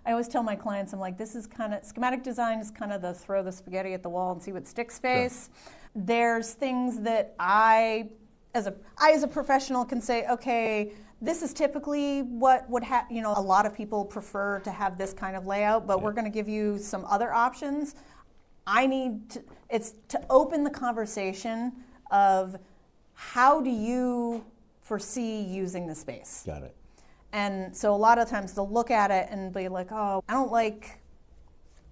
I always tell my clients, I'm like, this is kind of, schematic design is kind of the throw the spaghetti at the wall and see what sticks phase. Sure. There's things that I as a professional can say, okay, this is typically what would have, a lot of people prefer to have this kind of layout, but we're going to give you some other options. It's to open the conversation of how do you foresee using the space? Got it. And so a lot of times they'll look at it and be like, oh, I don't like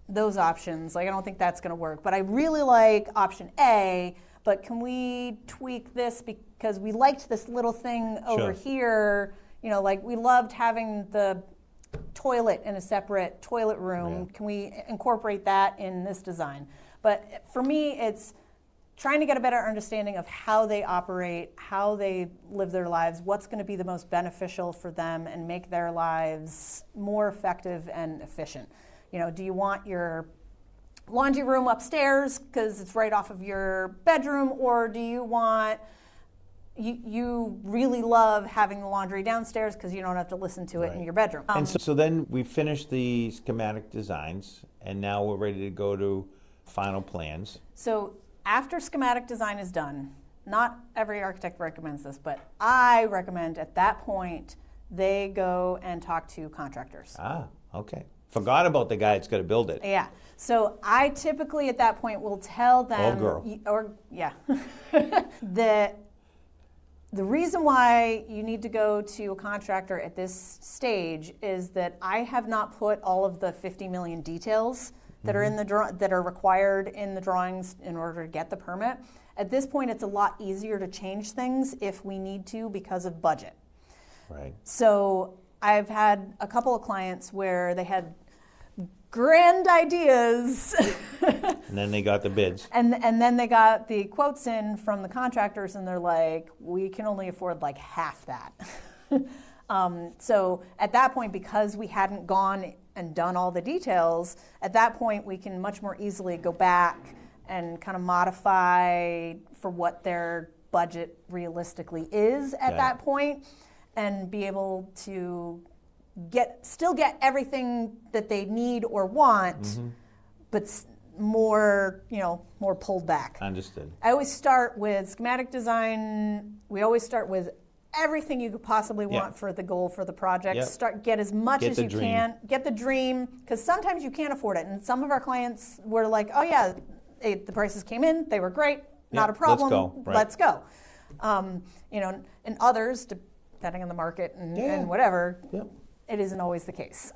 those options. Like, I don't think that's going to work. But I really like option A, but can we tweak this because we liked this little thing over here? Like we loved having the toilet in a separate toilet room. Yeah. Can we incorporate that in this design? But for me, it's trying to get a better understanding of how they operate, how they live their lives, what's going to be the most beneficial for them and make their lives more effective and efficient. Do you want your laundry room upstairs because it's right off of your bedroom, or do you want, you really love having the laundry downstairs because you don't have to listen to it in your bedroom? And so then we finished the schematic designs, and now we're ready to go to final plans. So after schematic design is done, not every architect recommends this, but I recommend at that point they go and talk to contractors. Ah, okay. Forgot about the guy that's going to build it. Yeah. So I typically at that point will tell them, the reason why you need to go to a contractor at this stage is that I have not put all of the 50 million details that are in the that are required in the drawings in order to get the permit. At this point, it's a lot easier to change things if we need to because of budget. Right. So I've had a couple of clients where they had grand ideas. And then they got the bids. And then they got the quotes in from the contractors, and they're like, we can only afford like half that. So at that point, because we hadn't gone and done all the details, at that point we can much more easily go back and kind of modify for what their budget realistically is at that point, and be able to still get everything that they need or want, but more pulled back. Understood. I always start with schematic design. We always start with everything you could possibly want for the goal for the project. Get as much as you can. Get the dream, because sometimes you can't afford it. And some of our clients were like, oh yeah, the prices came in, they were great, not a problem. Let's go. And others, depending on the market and whatever, it isn't always the case.